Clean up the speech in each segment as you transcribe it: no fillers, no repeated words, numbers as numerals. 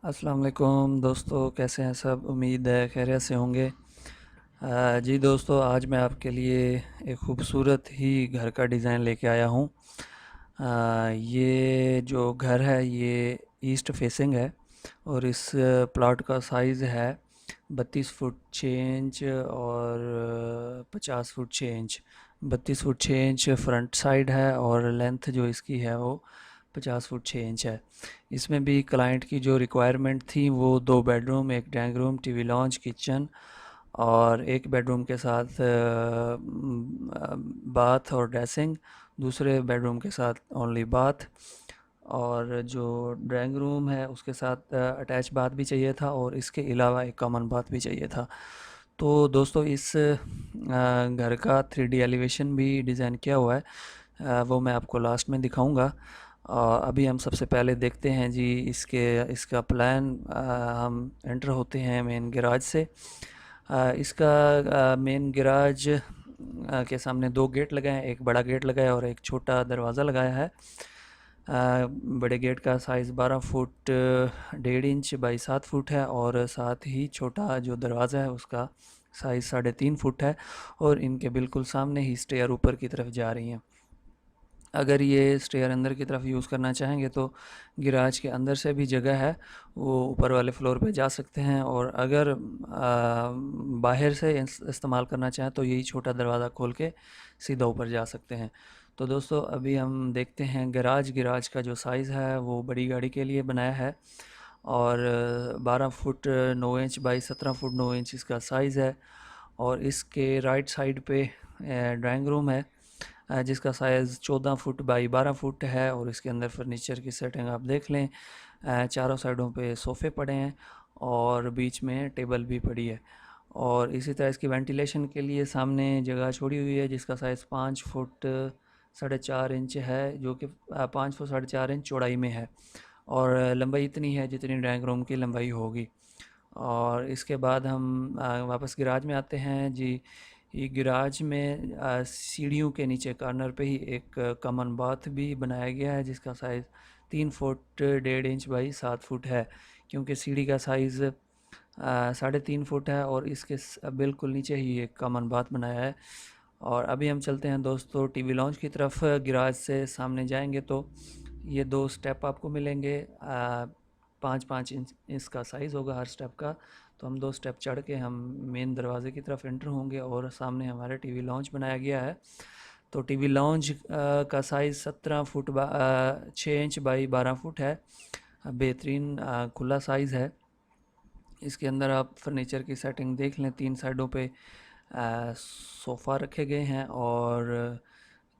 अस्सलाम वालेकुम दोस्तों, कैसे हैं सब। उम्मीद है खैरियत से होंगे। जी दोस्तों, आज मैं आपके लिए एक ख़ूबसूरत ही घर का डिज़ाइन लेके आया हूँ। ये जो घर है ये ईस्ट फेसिंग है और इस प्लॉट का साइज़ है 32 फुट 6 इंच और 50 foot 6 inch. 32 foot 6 inch front side है और लेंथ जो इसकी है वो 50 फुट 6 इंच है। इसमें भी क्लाइंट की जो रिक्वायरमेंट थी वो 2 बेडरूम, एक drawing room, TV launch, kitchen और एक बेडरूम के साथ बाथ और ड्रेसिंग, दूसरे बेडरूम के साथ ओनली बाथ, और जो ड्राइंग रूम है उसके साथ अटैच बाथ भी चाहिए था और इसके अलावा एक कॉमन बाथ भी चाहिए था। तो दोस्तों इस घर का 3D एलिवेशन भी डिज़ाइन किया हुआ है। वो मैं आपको लास्ट में दिखाऊंगा। अभी हम सबसे पहले देखते हैं जी इसका प्लान। हम एंटर होते हैं मेन गैराज से। इसका मेन गैराज के सामने 2 गेट लगाए हैं, एक बड़ा गेट लगाया और एक छोटा दरवाज़ा लगाया है। बड़े गेट का size 12 foot 1.5 inch by 7 foot है और साथ ही छोटा जो दरवाज़ा है उसका साइज़ 3.5 फुट है और इनके बिल्कुल सामने ही स्टेयर ऊपर की तरफ जा रही हैं। अगर ये स्टेयर अंदर की तरफ यूज़ करना चाहेंगे तो गैराज के अंदर से भी जगह है, वो ऊपर वाले फ्लोर पे जा सकते हैं, और अगर बाहर से इस्तेमाल करना चाहें तो यही छोटा दरवाज़ा खोल के सीधा ऊपर जा सकते हैं। तो दोस्तों अभी हम देखते हैं गैराज का जो साइज़ है वो बड़ी गाड़ी के लिए बनाया है और 12 foot 9 inch by 17 foot 9 inch इसका साइज़ है। और इसके राइट साइड पे ड्राइंग रूम है जिसका साइज़ 14 फुट बाई 12 फुट है और इसके अंदर फर्नीचर की सेटिंग आप देख लें। चारों साइडों पे सोफ़े पड़े हैं और बीच में टेबल भी पड़ी है। और इसी तरह इसकी वेंटिलेशन के लिए सामने जगह छोड़ी हुई है जिसका साइज़ 5 फुट 4.5 इंच है, जो कि 5 फुट 4.5 इंच चौड़ाई में है और लंबाई इतनी है जितनी ड्राइंग रूम की लंबाई होगी। और इसके बाद हम वापस गैराज में आते हैं जी। ये गैराज में सीढ़ियों के नीचे कॉर्नर पे ही एक कॉमन बाथ भी बनाया गया है जिसका size 3 foot 1.5 inch by 7 foot है, क्योंकि सीढ़ी का साइज़ 3.5 फुट है और इसके बिल्कुल नीचे ही एक कॉमन बाथ बनाया है। और अभी हम चलते हैं दोस्तों टीवी लॉन्च की तरफ। गैराज से सामने जाएंगे तो ये 2 स्टेप आपको मिलेंगे। 5-5 इंच इसका साइज़ होगा हर स्टेप का। तो हम 2 स्टेप चढ़ के हम मेन दरवाजे की तरफ एंटर होंगे और सामने हमारा टीवी लॉन्च बनाया गया है। तो टीवी लॉन्च का size 17 foot 6 inch by 12 foot है। बेहतरीन खुला साइज़ है। इसके अंदर आप फर्नीचर की सेटिंग देख लें, 3 साइडों पे सोफ़ा रखे गए हैं और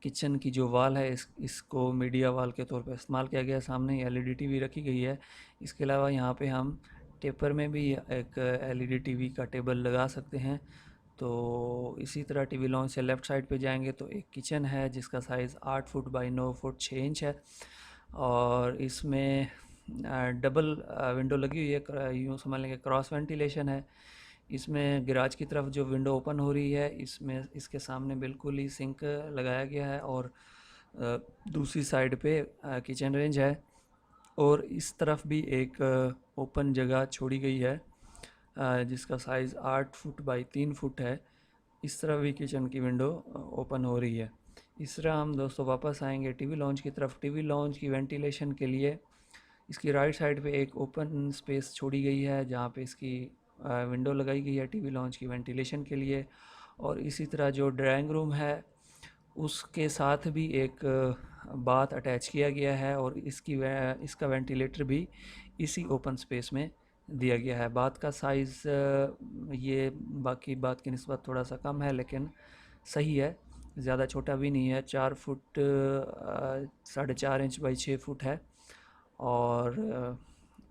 किचन की जो वाल है इसको मीडिया वाल के तौर पर इस्तेमाल किया गया है। सामने ही एलईडी टीवी रखी गई है। इसके अलावा यहाँ पे हम टेपर में भी एक एलईडी टीवी का टेबल लगा सकते हैं। तो इसी तरह टीवी लॉन्च से लेफ़्ट साइड पे जाएंगे तो एक किचन है जिसका size 8 foot by 9 foot 6 inch है और इसमें डबल विंडो लगी हुई है। यूँ समझ लेंगे क्रॉस वेंटिलेशन है। इसमें गैराज की तरफ जो विंडो ओपन हो रही है इसमें इसके सामने बिल्कुल ही सिंक लगाया गया है और दूसरी साइड पे किचन रेंज है और इस तरफ भी एक ओपन जगह छोड़ी गई है जिसका साइज़ 8 फुट बाई 3 फुट है। इस तरह भी किचन की विंडो ओपन हो रही है। इस तरह हम दोस्तों वापस आएंगे टीवी लॉन्च की तरफ। टीवी लॉन्च की वेंटिलेशन के लिए इसकी राइट साइड पे एक ओपन स्पेस छोड़ी गई है जहाँ पे इसकी विंडो लगाई गई है टीवी लॉन्च की वेंटिलेशन के लिए। और इसी तरह जो ड्राइंग रूम है उसके साथ भी एक बाथ अटैच किया गया है और इसका वेंटिलेटर भी इसी ओपन स्पेस में दिया गया है। बाथ का साइज़ ये बाकी बाथ की निस्बत थोड़ा सा कम है लेकिन सही है, ज़्यादा छोटा भी नहीं है। 4 फुट 4.5 इंच बाई 6 फुट है। और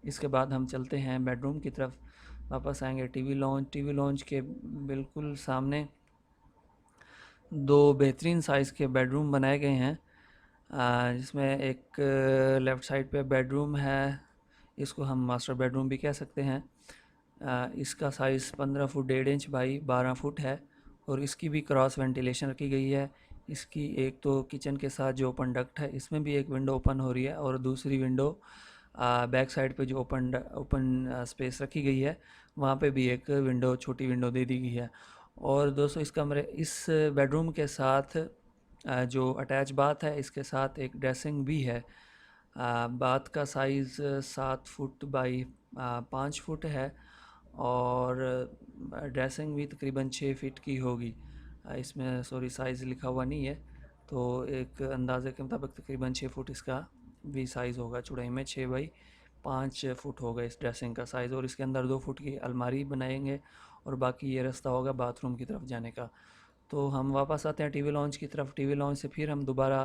इसके बाद हम चलते हैं बेडरूम की तरफ। वापस आएंगे टीवी लॉन्च के बिल्कुल सामने 2 बेहतरीन साइज़ के बेडरूम बनाए गए हैं जिसमें एक लेफ़्ट साइड पे बेडरूम है, इसको हम मास्टर बेडरूम भी कह सकते हैं। इसका size 15 foot 1.5 inch by 12 foot है और इसकी भी क्रॉस वेंटिलेशन रखी गई है। इसकी एक तो किचन के साथ जो ओपन डक्ट है इसमें भी एक विंडो ओपन हो रही है और दूसरी विंडो बैक साइड पे जो ओपन ओपन स्पेस रखी गई है वहाँ पे भी एक विंडो, छोटी विंडो दे दी गई है। और दोस्तों इस बेडरूम के साथ जो अटैच बाथ है इसके साथ एक ड्रेसिंग भी है। बाथ का साइज़ 7 फुट बाई 5 फुट है और ड्रेसिंग भी तकरीबन 6 फीट की होगी। इसमें सॉरी साइज़ लिखा हुआ नहीं है, तो एक अंदाजे के मुताबिक तकरीबन 6 फुट इसका भी साइज़ होगा। चौड़ाई में 6 बाई 5 फुट होगा इस ड्रेसिंग का साइज़। और इसके अंदर 2 फुट की अलमारी बनाएंगे और बाकी ये रास्ता होगा बाथरूम की तरफ जाने का। तो हम वापस आते हैं टीवी लॉन्च की तरफ। टीवी लॉन्च से फिर हम दोबारा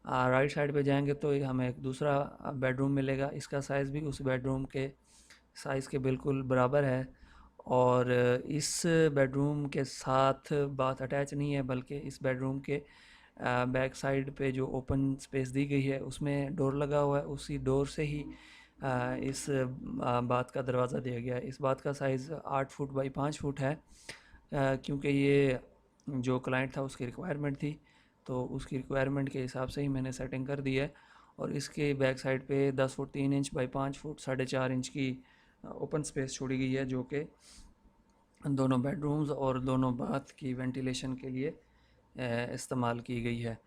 राइट साइड पे जाएंगे तो हमें एक दूसरा बेडरूम मिलेगा। इसका साइज़ भी उस बेडरूम के साइज़ के बिल्कुल बराबर है। और इस बेडरूम के साथ बाथ अटैच नहीं है, बल्कि इस बेडरूम के बैक साइड पे जो ओपन स्पेस दी गई है उसमें डोर लगा हुआ है। उसी डोर से ही इस बाथ का दरवाज़ा दिया गया है। इस बाथ का साइज़ 8 फुट बाई 5 फुट है, क्योंकि ये जो क्लाइंट था उसकी रिक्वायरमेंट थी, तो उसकी रिक्वायरमेंट के हिसाब से ही मैंने सेटिंग कर दी है। और इसके बैक साइड पे 10 foot 3 inch by 5 foot 4.5 inch की ओपन स्पेस छोड़ी गई है, जो कि दोनों बेडरूम्स और दोनों बाथ की वेंटिलेशन के लिए इस्तेमाल की गई है।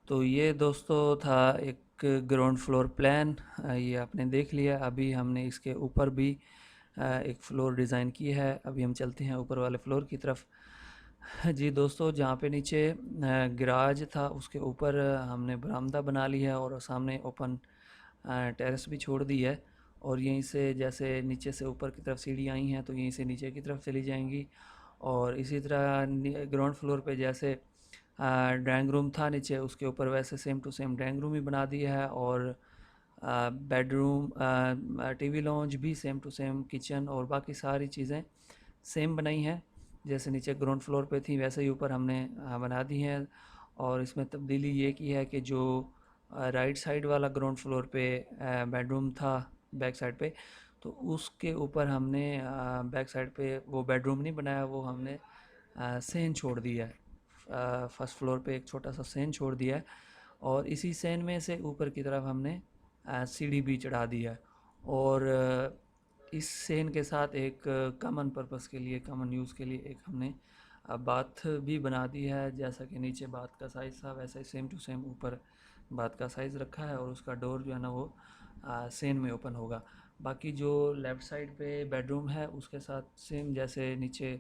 तो ये दोस्तों था एक ग्राउंड फ्लोर प्लान, ये आपने देख लिया। अभी हमने इसके ऊपर भी एक फ्लोर डिज़ाइन की है। अभी हम चलते हैं ऊपर वाले फ्लोर की तरफ। जी दोस्तों, जहाँ पे नीचे गैराज था उसके ऊपर हमने बरामदा बना ली है और सामने ओपन टेरेस भी छोड़ दी है। और यहीं से जैसे नीचे से ऊपर की तरफ सीढ़ियाँ आई हैं तो यहीं से नीचे की तरफ चली जाएंगी। और इसी तरह ग्राउंड फ्लोर पे जैसे ड्राइंग रूम था नीचे, उसके ऊपर वैसे same to same drawing room ही बना दिया है। और बेडरूम, टीवी लॉन्च भी सेम टू सेम, किचन और बाकी सारी चीज़ें सेम बनाई हैं। जैसे नीचे ग्राउंड फ्लोर पे थी वैसे ही ऊपर हमने बना दी हैं। और इसमें तब्दीली ये की है कि जो राइट साइड वाला ग्राउंड फ्लोर पे बेडरूम था बैक साइड पे, तो उसके ऊपर हमने बैक साइड पे वो बेडरूम नहीं बनाया, वो हमने सेन छोड़ दिया है। फर्स्ट फ्लोर पे एक छोटा सा सेन छोड़ दिया है और इसी सेन में से ऊपर की तरफ हमने सीढ़ी भी चढ़ा दी है। और इस सेन के साथ एक कॉमन पर्पस के लिए, कॉमन यूज़ के लिए एक हमने बाथ भी बना दी है। जैसा कि नीचे बाथ का साइज़ था वैसे ही सेम टू सेम ऊपर बाथ का साइज़ रखा है और उसका डोर जो है ना वो सेन में ओपन होगा। बाकी जो लेफ़्ट साइड पे बेडरूम है उसके साथ सेम जैसे नीचे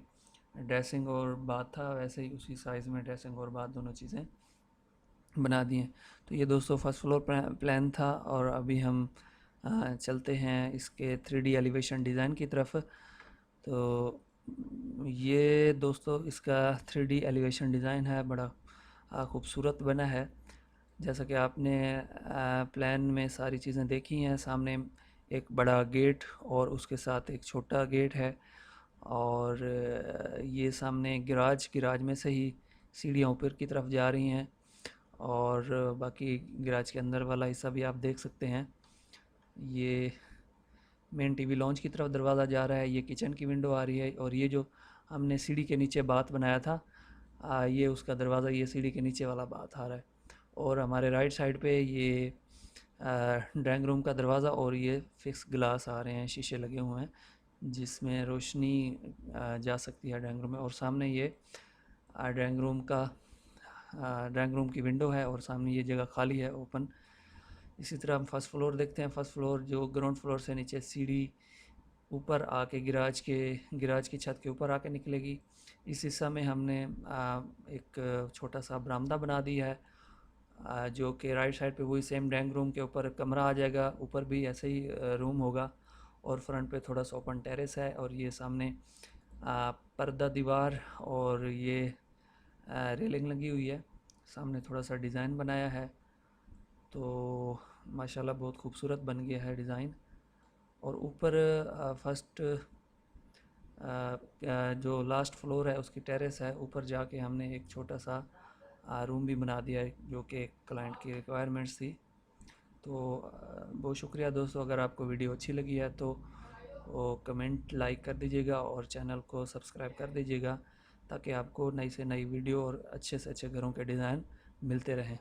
ड्रेसिंग और बाथ था वैसे ही उसी साइज़ में ड्रेसिंग और बाथ दोनों चीज़ें बना दी हैं। तो ये दोस्तों फर्स्ट फ्लोर प्लान था और अभी हम चलते हैं इसके 3D एलिवेशन डिज़ाइन की तरफ। तो ये दोस्तों इसका 3D एलिवेशन डिज़ाइन है, बड़ा खूबसूरत बना है। जैसा कि आपने प्लान में सारी चीज़ें देखी हैं, सामने एक बड़ा गेट और उसके साथ एक छोटा गेट है। और ये सामने गैराज में से ही सीढ़ियाँ ऊपर की तरफ जा रही हैं। और बाकी गैराज के अंदर वाला हिस्सा भी आप देख सकते हैं। ये मेन टीवी लॉन्च की तरफ दरवाज़ा जा रहा है, ये किचन की विंडो आ रही है। और ये जो हमने सीढ़ी के नीचे बाथ बनाया था, ये उसका दरवाज़ा, ये सीढ़ी के नीचे वाला बाथ आ रहा है। और हमारे राइट साइड पे ये ड्राइंग रूम का दरवाज़ा और ये फिक्स ग्लास आ रहे हैं, शीशे लगे हुए हैं जिसमें रोशनी जा सकती है ड्राइंग रूम में। और सामने ये ड्राइंग रूम की विंडो है और सामने ये जगह खाली है ओपन। इसी तरह हम फर्स्ट फ्लोर देखते हैं। फर्स्ट फ्लोर जो ग्राउंड फ्लोर से नीचे सीढ़ी ऊपर आके गिराज की छत के ऊपर आके निकलेगी। इस हिस्सा में हमने एक छोटा सा बरामदा बना दिया है, जो कि राइट साइड पे वही सेम ड्राइंग रूम के ऊपर कमरा आ जाएगा, ऊपर भी ऐसे ही रूम होगा। और फ्रंट पे थोड़ा सा ओपन टेरेस है और ये सामने पर्दा दीवार और ये रेलिंग लगी हुई है। सामने थोड़ा सा डिज़ाइन बनाया है, तो माशाल्लाह बहुत खूबसूरत बन गया है डिज़ाइन। और ऊपर फर्स्ट जो लास्ट फ्लोर है उसकी टेरेस है, ऊपर जाके हमने एक छोटा सा रूम भी बना दिया है जो कि क्लाइंट की रिक्वायरमेंट्स थी। तो बहुत शुक्रिया दोस्तों, अगर आपको वीडियो अच्छी लगी है तो वो कमेंट लाइक कर दीजिएगा और चैनल को सब्सक्राइब कर दीजिएगा, ताकि आपको नई से नई वीडियो और अच्छे से अच्छे घरों के डिज़ाइन मिलते रहें।